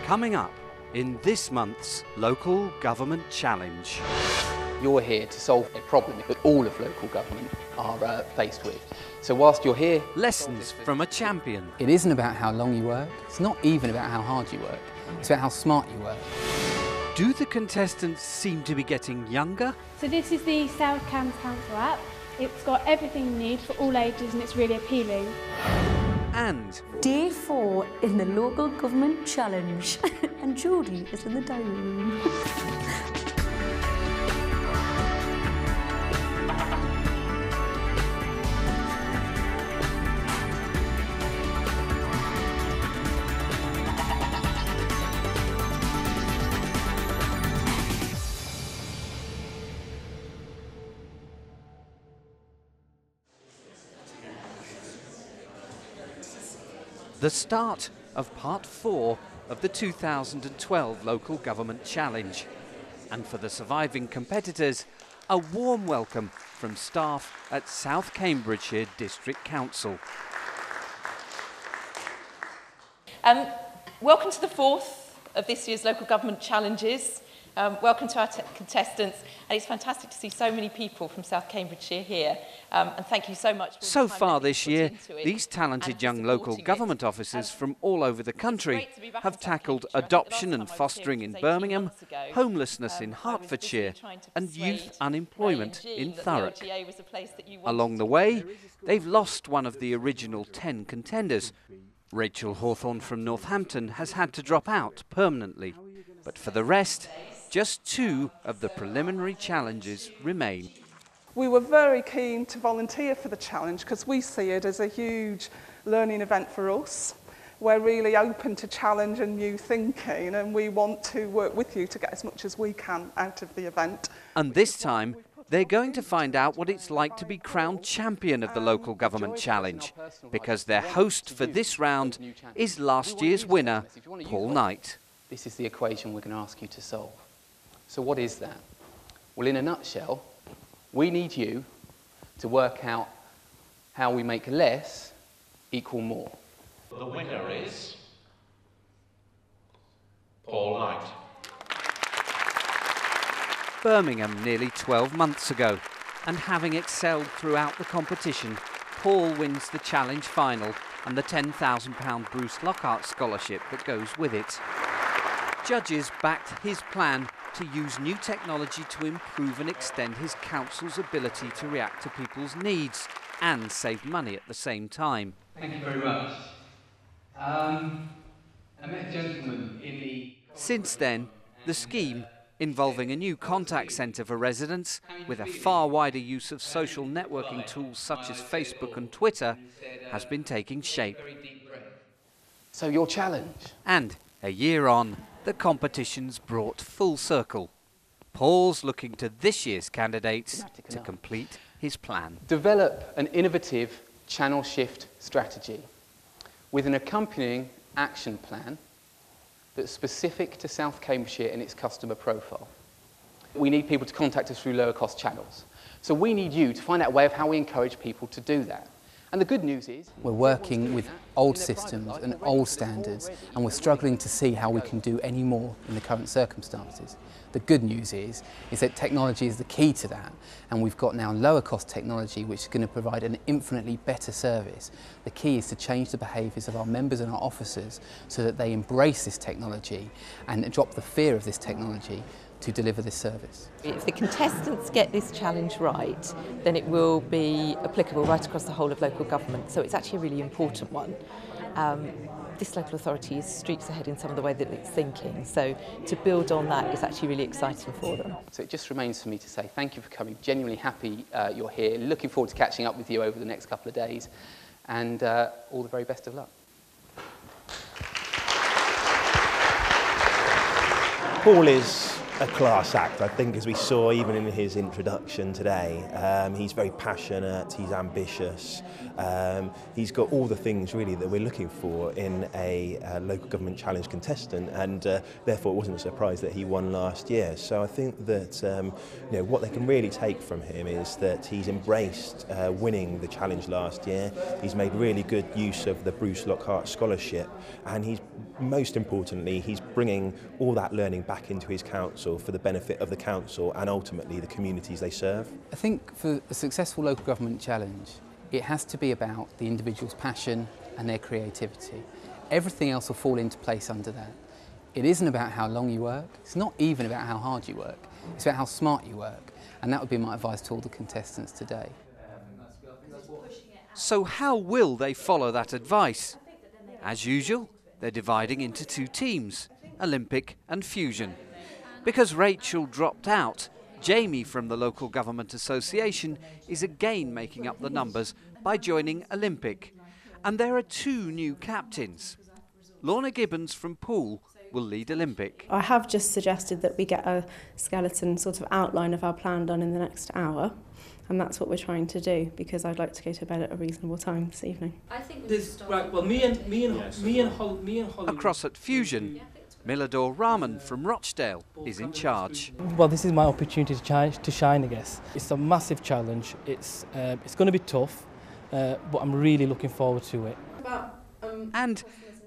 Coming up in this month's Local Government Challenge. You're here to solve a problem that all of local government are faced with. So whilst you're here... Lessons from a champion. It isn't about how long you work, it's not even about how hard you work, it's about how smart you work. Do the contestants seem to be getting younger? So this is the South Cambs Council app. It's got everything you need for all ages and it's really appealing. And Day 4 in the Local Government Challenge. And Jodie is in the dining room. the start of part 4 of the 2012 Local Government Challenge. And for the surviving competitors, a warm welcome from staff at South Cambridgeshire District Council. Welcome to the 4th of this year's Local Government Challenges. Welcome to our contestants, and it's fantastic to see so many people from South Cambridgeshire here, and thank you so much. For so far this year, these talented young local government officers from all over the country have tackled adoption and fostering in Birmingham, homelessness in Hertfordshire, and youth unemployment in Thurrock. Along the way, they've lost one of the original 10 contenders. Rachel Hawthorne from Northampton has had to drop out permanently, but for the rest, just 2 of the preliminary challenges remain. We were very keen to volunteer for the challenge because we see it as a huge learning event for us. We're really open to challenge and new thinking, and we want to work with you to get as much as we can out of the event. And this time, they're going to find out what it's like to be crowned champion of the Local Government Challenge, because their host for this round is last year's winner, Paul Knight. This is the equation we're going to ask you to solve. So what is that? Well, in a nutshell, we need you to work out how we make less equal more. The winner is Paul Knight. Birmingham nearly 12 months ago, and having excelled throughout the competition, Paul wins the challenge final and the £10,000 Bruce Lockhart scholarship that goes with it. Judges backed his plan to use new technology to improve and extend his council's ability to react to people's needs and save money at the same time. Thank you very much. I met a gentleman in the... Since then, the scheme, involving a new contact centre for residents with a far wider use of social networking tools such as Facebook and Twitter, has been taking shape. So your challenge? And a year on, the competition's brought full circle. Paul's looking to this year's candidates to complete his plan. Develop an innovative channel shift strategy with an accompanying action plan that's specific to South Cambridgeshire and its customer profile. We need people to contact us through lower cost channels. So we need you to find out a way of how we encourage people to do that. And the good news is... We're working with old systems and old standards, and we're struggling to see how we can do any more in the current circumstances. The good news is that technology is the key to that, and we've got now lower cost technology which is going to provide an infinitely better service. The key is to change the behaviours of our members and our officers so that they embrace this technology and drop the fear of this technology to deliver this service. If the contestants get this challenge right, then it will be applicable right across the whole of local government, so it's actually a really important one. This local authority is streets ahead in some of the way that it's thinking, so to build on that is actually really exciting for them. So it just remains for me to say thank you for coming, genuinely happy you're here, looking forward to catching up with you over the next couple of days, and all the very best of luck. Paul is a class act. I think, as we saw even in his introduction today, he's very passionate, he's ambitious, he's got all the things really that we're looking for in a local government challenge contestant, and therefore it wasn't a surprise that he won last year. So I think that you know, what they can really take from him is that he's embraced winning the challenge last year. He's made really good use of the Bruce Lockhart Scholarship, and he's, most importantly, he's bringing all that learning back into his council for the benefit of the council and ultimately the communities they serve. I think for a successful local government challenge, it has to be about the individual's passion and their creativity. Everything else will fall into place under that. It isn't about how long you work, it's not even about how hard you work, it's about how smart you work, and that would be my advice to all the contestants today. So how will they follow that advice? As usual, they're dividing into two teams, Olympic and Fusion. Because Rachel dropped out, Jamie from the Local Government Association is again making up the numbers by joining Olympic. And there are two new captains. Lorna Gibbons from Poole will lead Olympic. I have just suggested that we get a skeleton sort of outline of our plan done in the next hour. And that's what we're trying to do, because I'd like to go to bed at a reasonable time this evening. I think me and Holly. Across at Fusion, Milador Rahman from Rochdale is in charge. Well, this is my opportunity to shine, I guess. It's a massive challenge. It's going to be tough, but I'm really looking forward to it. And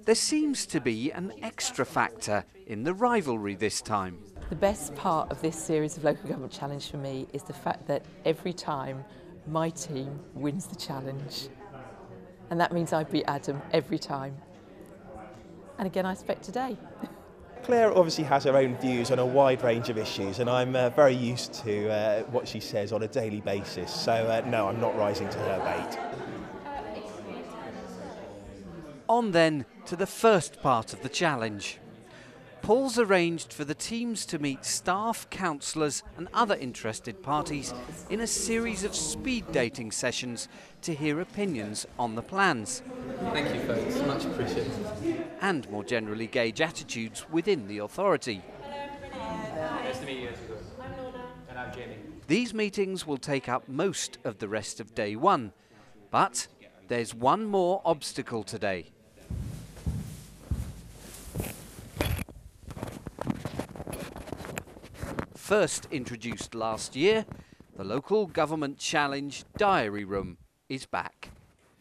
there seems to be an extra factor in the rivalry this time. The best part of this series of Local Government Challenge for me is the fact that every time my team wins the challenge. And that means I beat Adam every time. And again, I expect today. Claire obviously has her own views on a wide range of issues, and I'm very used to what she says on a daily basis. So no, I'm not rising to her bait. On then to the first part of the challenge. Paul's arranged for the teams to meet staff, councillors and other interested parties in a series of speed dating sessions to hear opinions on the plans. Thank you folks, much appreciated. And more generally gauge attitudes within the authority. Nice to meet you. I'm Lorna. And I'm Jamie. These meetings will take up most of the rest of day one, but there's one more obstacle today. First introduced last year, the Local Government Challenge Diary Room is back.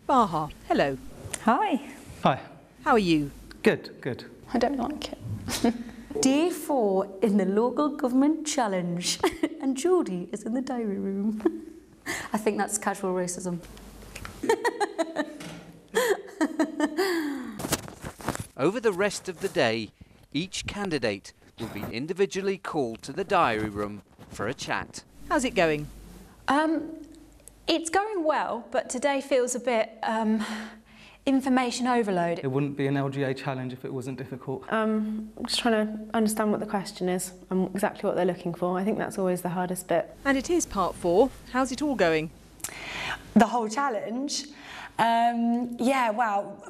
Baha, hello. Hi. Hi. How are you? Good, good. I don't like it. Day 4 in the Local Government Challenge. And Jodie is in the diary room. I think that's casual racism. Over the rest of the day, each candidate will be individually called to the diary room for a chat. How's it going? It's going well, but today feels a bit information overload. It wouldn't be an LGA challenge if it wasn't difficult. I'm just trying to understand what the question is and exactly what they're looking for. I think that's always the hardest bit. And it is part 4. How's it all going? The whole challenge? Yeah, well,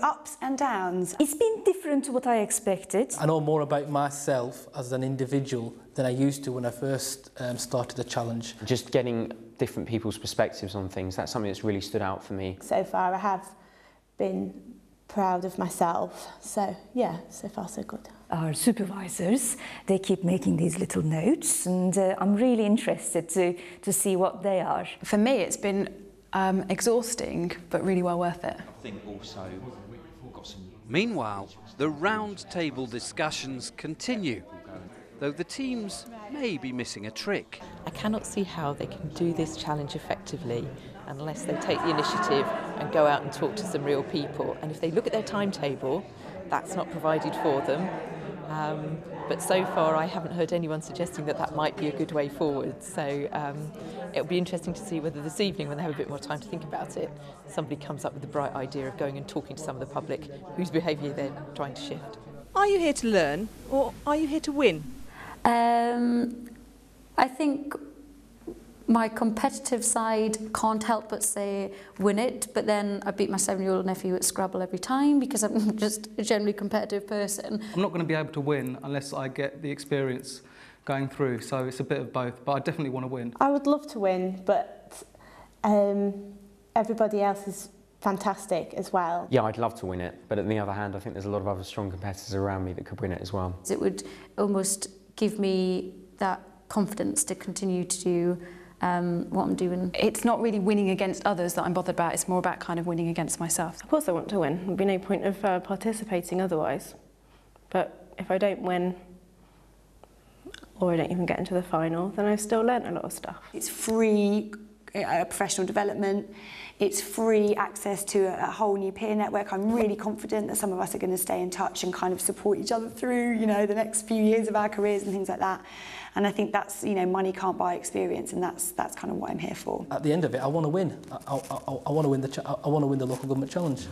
ups and downs. It's been different to what I expected. I know more about myself as an individual than I used to when I first started the challenge. Just getting different people's perspectives on things, that's something that's really stood out for me. So far I have been proud of myself, so yeah, so far so good. Our supervisors, they keep making these little notes, and I'm really interested to see what they are. For me it's been exhausting, but really well worth it. I think also we've got some... Meanwhile, the round table discussions continue, though the teams may be missing a trick. I cannot see how they can do this challenge effectively unless they take the initiative and go out and talk to some real people. And if they look at their timetable, that's not provided for them. But so far I haven't heard anyone suggesting that that might be a good way forward. So it'll be interesting to see whether this evening, when they have a bit more time to think about it, somebody comes up with the bright idea of going and talking to some of the public whose behaviour they're trying to shift. Are you here to learn, or are you here to win? I think my competitive side can't help but say win it, but then I beat my 7-year-old nephew at Scrabble every time because I'm just a generally competitive person. I'm not going to be able to win unless I get the experience going through. So it's a bit of both, but I definitely want to win. I would love to win, but everybody else is fantastic as well. Yeah, I'd love to win it, but on the other hand, I think there's a lot of other strong competitors around me that could win it as well. It would almost give me that confidence to continue to do what I'm doing. It's not really winning against others that I'm bothered about, it's more about kind of winning against myself. Of course I want to win, there'd be no point of participating otherwise. But if I don't win, or I don't even get into the final, then I've still learnt a lot of stuff. It's free professional development, it's free access to a whole new peer network. I'm really confident that some of us are going to stay in touch and kind of support each other through, you know, the next few years of our careers and things like that. And I think that's, you know, money can't buy experience, and that's kind of what I'm here for. At the end of it, I want to win. I want to win I want to win the local government challenge.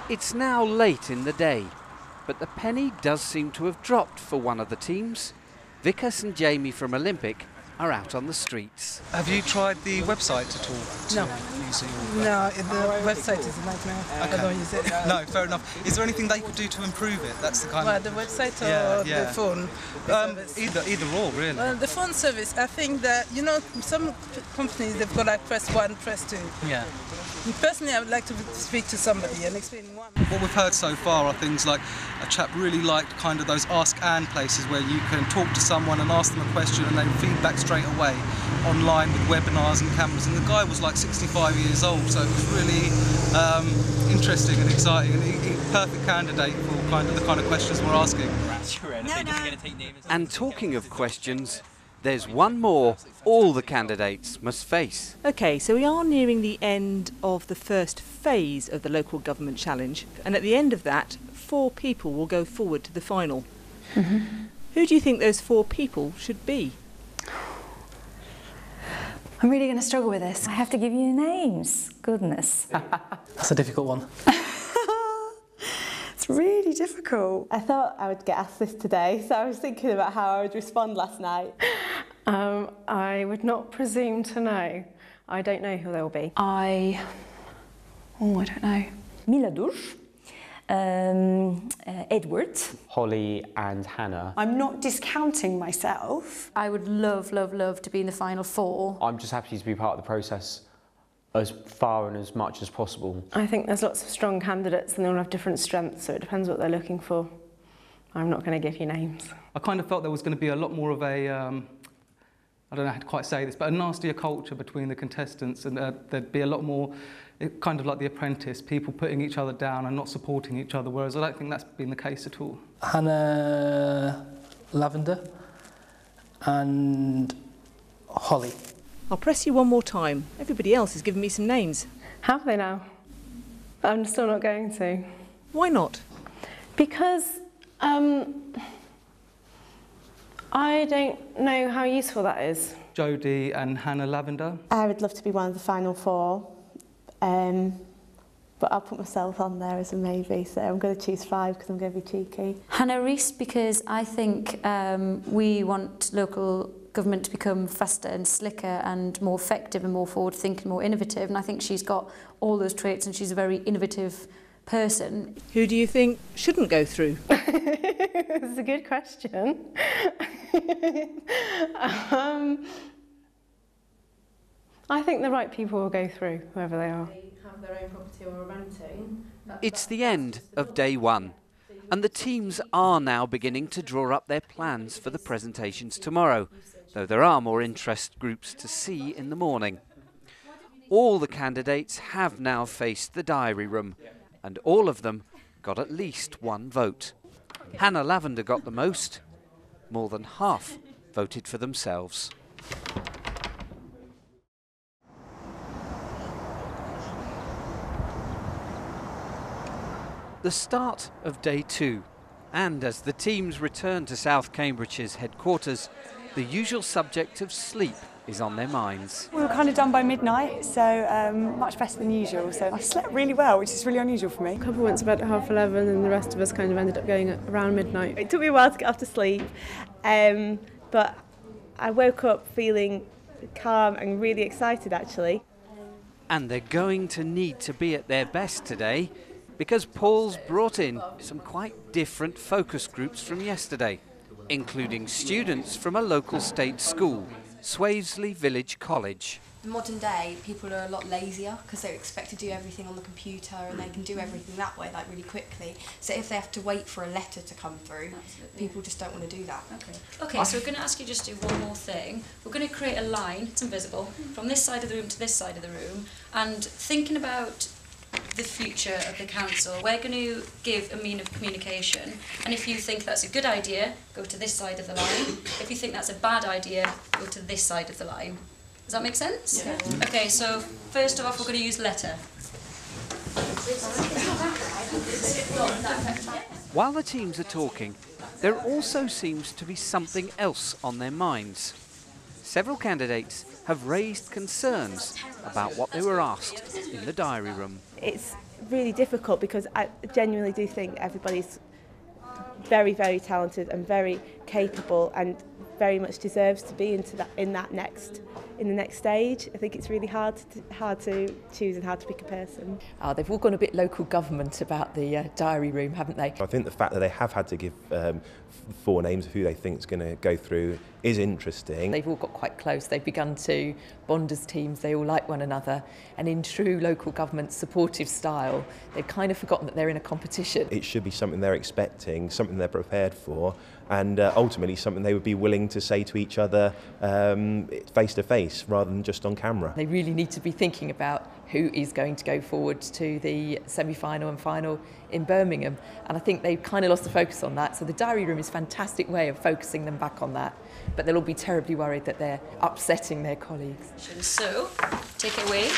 It's now late in the day, but the penny does seem to have dropped for one of the teams. Vikas and Jamie from Olympic are out on the streets. Have you tried the website at all? No. No, the website is a nightmare. Okay. I don't use it. No, fair enough. Is there anything they could do to improve it? That's the kind of... The website or the phone? Either or, really. Well, the phone service, I think that, you know, some companies, they've got like press 1, press 2. Yeah. Personally, I would like to speak to somebody and explain why. What we've heard so far are things like a chap really liked kind of those Ask Anne places where you can talk to someone and ask them a question and they feedback straight away online with webinars and cameras. And the guy was like 65 years old, so it was really interesting and exciting, and a perfect candidate for the kind of questions we're asking. And talking of questions, there's one more all the candidates must face. OK, so we are nearing the end of the first phase of the local government challenge, and at the end of that, 4 people will go forward to the final. Who do you think those 4 people should be? I'm really going to struggle with this. I have to give you names. Goodness. That's a difficult one. It's really difficult. I thought I would get asked this today, so I was thinking about how I would respond last night. I would not presume to know. I don't know who they'll be. I don't know. Miladur, Edward, Holly and Hannah. I'm not discounting myself. I would love, love, love to be in the final 4. I'm just happy to be part of the process as far and as much as possible. I think there's lots of strong candidates and they all have different strengths, so it depends what they're looking for. I'm not going to give you names. I kind of felt there was going to be a lot more of a, I don't know how to quite say this, but a nastier culture between the contestants, and there'd be a lot more, kind of like The Apprentice, people putting each other down and not supporting each other, whereas I don't think that's been the case at all. Hannah Lavender and Holly. I'll press you one more time. Everybody else has given me some names. Have they now? I'm still not going to. Why not? Because I don't know how useful that is. Jodie and Hannah Lavender. I would love to be one of the final 4, but I'll put myself on there as a maybe, so I'm going to choose 5 because I'm going to be cheeky. Hannah Rees, because I think we want local government to become faster and slicker and more effective and more forward-thinking, more innovative, and I think she's got all those traits and she's a very innovative person. Who do you think shouldn't go through? It's a good question. I think the right people will go through, whoever they are. They have their own property or renting. It's the end of day 1, and the teams are now beginning to draw up their plans for the presentations tomorrow, though there are more interest groups to see in the morning. All the candidates have now faced the diary room, and all of them got at least 1 vote. Hannah Lavender got the most. More than half voted for themselves. The start of day 2, and as the teams return to South Cambridgeshire's headquarters, the usual subject of sleep is on their minds. We were kind of done by midnight, so much better than usual. So I slept really well, which is really unusual for me. A couple went to bed at 11:30 and the rest of us kind of ended up going around midnight. It took me a while to get off to sleep, but I woke up feeling calm and really excited actually. And they're going to need to be at their best today because Paul's brought in some quite different focus groups from yesterday, including students from a local state school, Swavesley Village College. In modern day, people are a lot lazier because they expect to do everything on the computer and they can do everything that way, like really quickly. So if they have to wait for a letter to come through, people just don't want to do that. Okay, so we're going to ask you just to do one more thing. We're going to create a line, it's invisible, from this side of the room to this side of the room, and thinking about the future of the council, we're going to give a mean of communication, and if you think that's a good idea, go to this side of the line. If you think that's a bad idea, go to this side of the line. Does that make sense? Yeah. Okay, so first off, we're going to use letter. While the teams are talking, there also seems to be something else on their minds. Several candidates have raised concerns about what they were asked in the diary room. It's really difficult because I genuinely do think everybody's very, very talented and very capable and very much deserves to be in the next stage. I think it's really hard to choose and hard to pick a person. They've all gone a bit local government about the diary room, haven't they? I think the fact that they have had to give 4 names of who they think is going to go through is interesting. They've all got quite close. They've begun to bond as teams. They all like one another. And in true local government supportive style, they've kind of forgotten that they're in a competition. It should be something they're expecting, something they're prepared for, and ultimately something they would be willing to say to each other face to face rather than just on camera. They really need to be thinking about who is going to go forward to the semi-final and final in Birmingham. And I think they've kind of lost the focus on that. So the diary room is a fantastic way of focusing them back on that. But they'll all be terribly worried that they're upsetting their colleagues. So, take it away.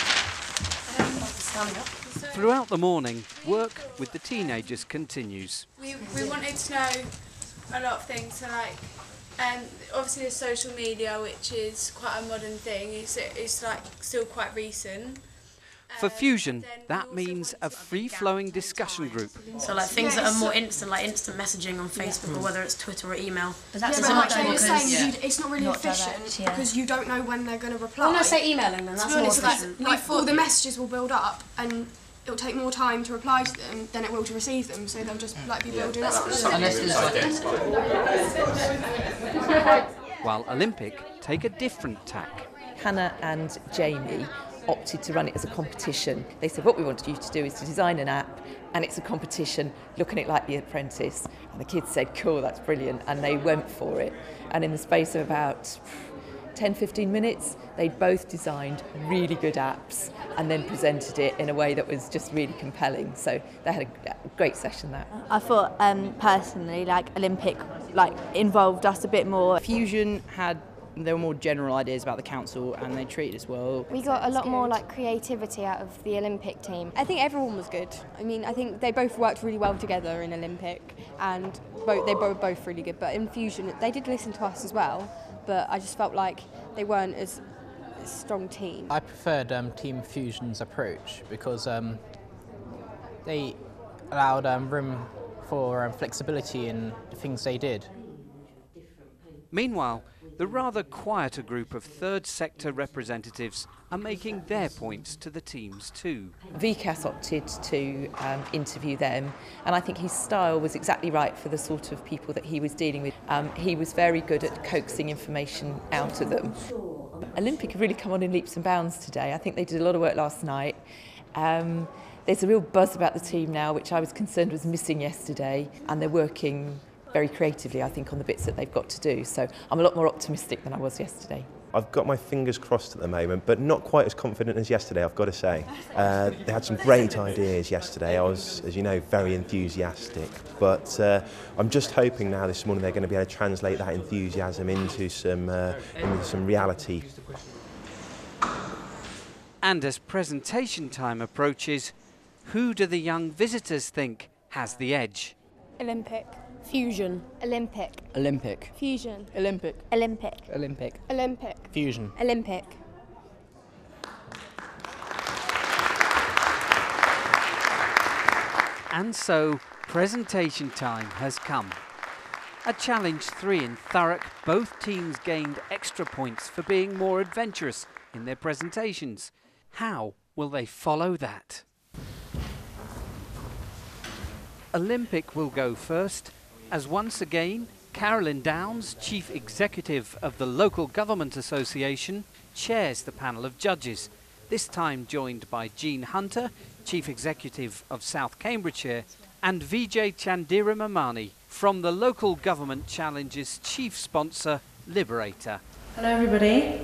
Throughout the morning, work with the teenagers continues. We wanted to know a lot of things, so like obviously the social media, which is quite a modern thing, it's like still quite recent. For Fusion, that means a free-flowing discussion group. So like things that are more instant, like instant messaging on Facebook or whether it's Twitter or email. But that's it's not really efficient because you don't know when they're going to reply. When I say emailing, then that's more efficient. Like all the messages will build up and it'll take more time to reply to them than it will to receive them, so they'll just like be building up. While Olympic take a different tack. Hannah and Jamie opted to run it as a competition. They said what we wanted you to do is to design an app and it's a competition, looking at it like The Apprentice. And the kids said, cool, that's brilliant, and they went for it. And in the space of about 10-15 minutes, they'd both designed really good apps and then presented it in a way that was just really compelling. So they had a great session there. I thought personally, like Olympic, like involved us a bit more. Fusion there were more general ideas about the council and they treated us well. We got a lot more like creativity out of the Olympic team. I think everyone was good. I mean, I think they both worked really well together in Olympic and they were both really good. But in Fusion, they did listen to us as well, but I just felt like they weren't as a strong team. I preferred Team Fusion's approach because they allowed room for flexibility in the things they did. Meanwhile, the rather quieter group of third sector representatives are making their points to the teams too. Vikas opted to interview them, and I think his style was exactly right for the sort of people that he was dealing with. He was very good at coaxing information out of them. Olympic have really come on in leaps and bounds today. I think they did a lot of work last night. There's a real buzz about the team now, which I was concerned was missing yesterday, and they're working very creatively, I think, on the bits that they've got to do. So I'm a lot more optimistic than I was yesterday. I've got my fingers crossed at the moment, but not quite as confident as yesterday, I've got to say. They had some great ideas yesterday. I was, as you know, very enthusiastic. But I'm just hoping now this morning they're going to be able to translate that enthusiasm into some reality. And as presentation time approaches, who do the young visitors think has the edge? Olympic. Fusion. Olympic. Olympic. Fusion. Olympic. Olympic. Olympic. Olympic. Fusion. Olympic. And so, presentation time has come. At Challenge 3 in Thurrock, both teams gained extra points for being more adventurous in their presentations. How will they follow that? Olympic will go first, as once again, Carolyn Downs, Chief Executive of the Local Government Association, chairs the panel of judges, this time joined by Jean Hunter, Chief Executive of South Cambridgeshire, and Vijay Chandiramamani from the Local Government Challenge's chief sponsor, Liberator. Hello everybody,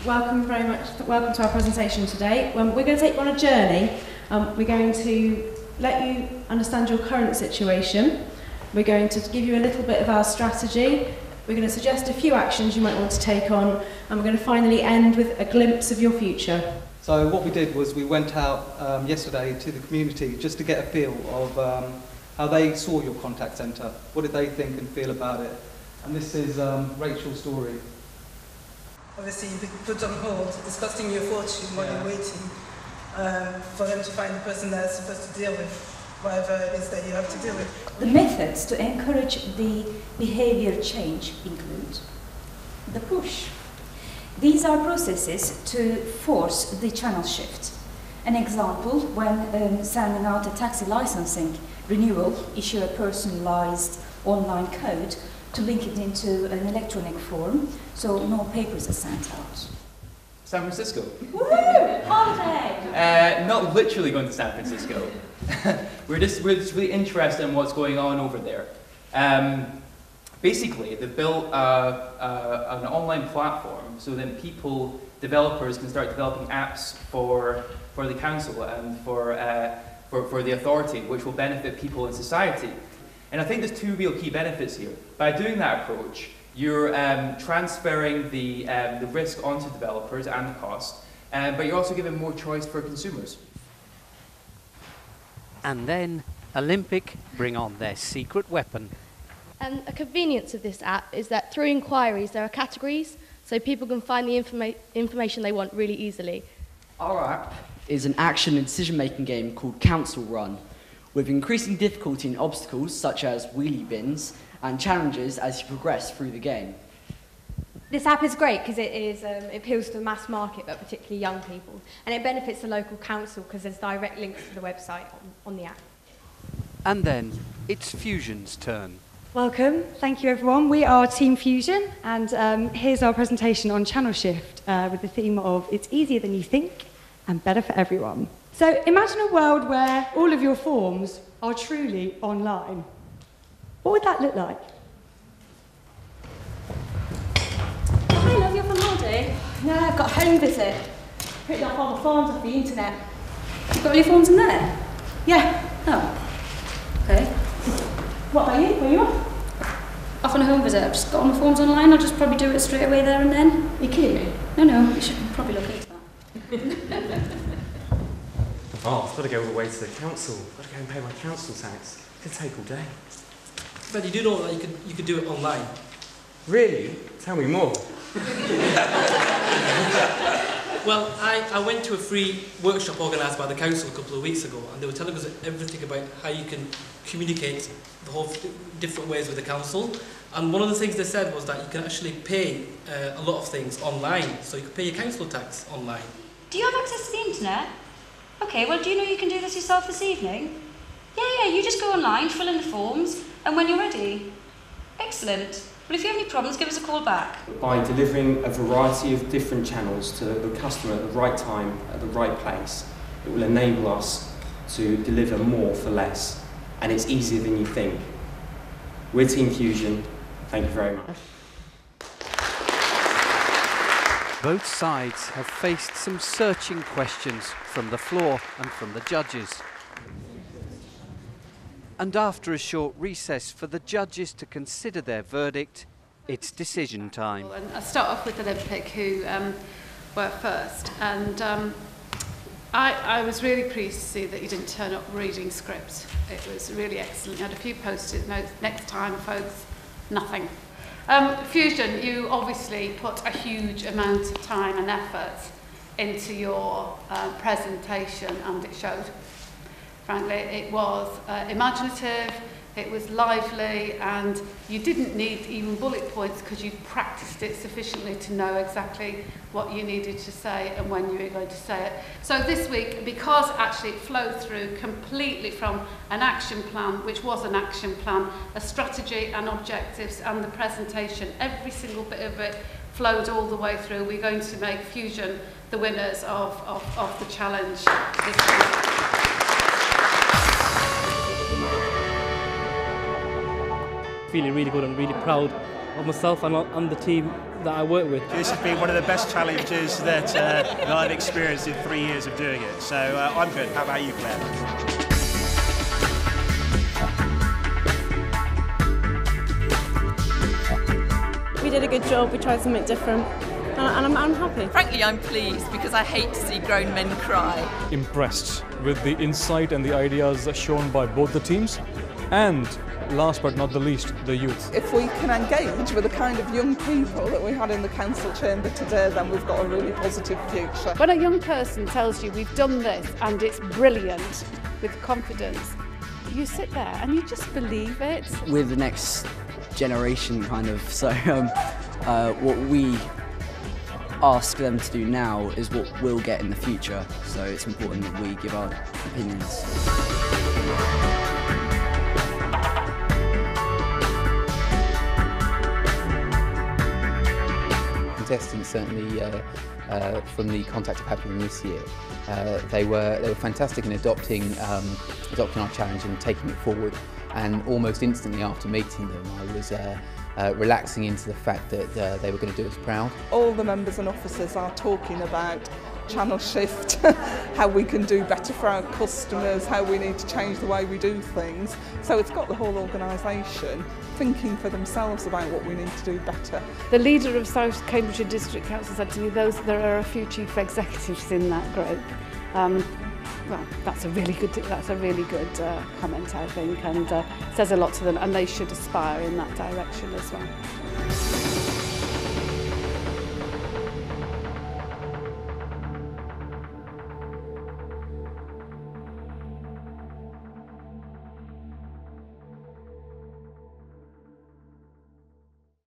welcome to our presentation today. We're going to take you on a journey. We're going to let you understand your current situation. We're going to give you a little bit of our strategy. We're going to suggest a few actions you might want to take on, and we're going to finally end with a glimpse of your future. So what we did was we went out yesterday to the community just to get a feel of how they saw your contact centre. What did they think and feel about it? And this is Rachel's story. Obviously, you've been put on hold. It's costing you a fortune while you're waiting for them to find the person that's supposed to deal with whatever it is that you have to deal with. The methods to encourage the behavior change include the push. These are processes to force the channel shift. An example, when sending out a taxi licensing renewal, issue a personalized online code to link it into an electronic form, so no papers are sent out. San Francisco. Woohoo! Holiday! Not literally going to San Francisco. we're just really interested in what's going on over there. Basically, they've built an online platform so then developers can start developing apps for the council and for the authority, which will benefit people in society. And I think there's two real key benefits here. By doing that approach, you're transferring the risk onto developers and the cost, but you're also giving more choice for consumers. And then Olympic bring on their secret weapon. A convenience of this app is that through inquiries there are categories, so people can find the information they want really easily. Our app is an action and decision-making game called Council Run, with increasing difficulty and obstacles such as wheelie bins and challenges as you progress through the game. This app is great because it appeals to the mass market, but particularly young people, and it benefits the local council because there's direct links to the website on the app. And then it's Fusion's turn. Welcome, thank you everyone. We are Team Fusion, and here's our presentation on channel shift with the theme of It's Easier Than You Think and Better for Everyone. So imagine a world where all of your forms are truly online. What would that look like? Hi love, you're from holiday? No, I've got a home visit. Printed off all the forms off the internet. You've got any forms in there? Yeah. Oh. Okay. What about you? Where are you off? Off on a home visit. I've just got all my forms online. I'll just probably do it straight away there and then. Are you kidding me? No, you should probably look into that. Oh, I've got to go all the way to the council. I've got to go and pay my council tax. It could take all day. But you do know that you could do it online. Really? Tell me more. Well, I went to a free workshop organised by the council a couple of weeks ago, and they were telling us everything about how you can communicate the whole different ways with the council. And one of the things they said was that you can actually pay a lot of things online, so you can pay your council tax online. Do you have access to the internet? Okay, well, do you know you can do this yourself this evening? Yeah, you just go online, fill in the forms, and when you're ready. Excellent. Well, if you have any problems, give us a call back. By delivering a variety of different channels to the customer at the right time, at the right place, it will enable us to deliver more for less. And it's easier than you think. We're Team Fusion. Thank you very much. Both sides have faced some searching questions from the floor and from the judges. And after a short recess for the judges to consider their verdict, it's decision time. And I'll start off with Olympic, who were first. And I was really pleased to see that you didn't turn up reading scripts. It was really excellent. You had a few post-it notes. Next time, folks, nothing. Fusion, you obviously put a huge amount of time and effort into your presentation, and it showed. Frankly, it was imaginative, It was lively, and you didn't need even bullet points because you practiced it sufficiently to know exactly what you needed to say and when you were going to say it. So this week, because actually it flowed through completely from an action plan, which was an action plan, a strategy and objectives and the presentation, every single bit of it flowed all the way through. We're going to make Fusion the winners of the challenge this week. Feeling really good and really proud of myself and the team that I work with. This has been one of the best challenges that I've experienced in 3 years of doing it, so I'm good. How about you, Claire? We did a good job, we tried something different, and I'm happy. Frankly, I'm pleased because I hate to see grown men cry. Impressed with the insight and the ideas shown by both the teams, and last but not the least, the youth. If we can engage with the kind of young people that we had in the council chamber today, then we've got a really positive future. When a young person tells you we've done this and it's brilliant with confidence, you sit there and you just believe it. We're the next generation, kind of, so what we ask them to do now is what we'll get in the future, so it's important that we give our opinions. Contestants, certainly from the contact I've had with them this year, they were fantastic in adopting our challenge and taking it forward. And almost instantly after meeting them, I was relaxing into the fact that they were going to do us proud. All the members and officers are talking about channel shift, how we can do better for our customers, how we need to change the way we do things. So it's got the whole organisation thinking for themselves about what we need to do better. The leader of South Cambridgeshire District Council said to me there are a few chief executives in that group. Well, that's a really good comment, I think, and says a lot to them, and they should aspire in that direction as well.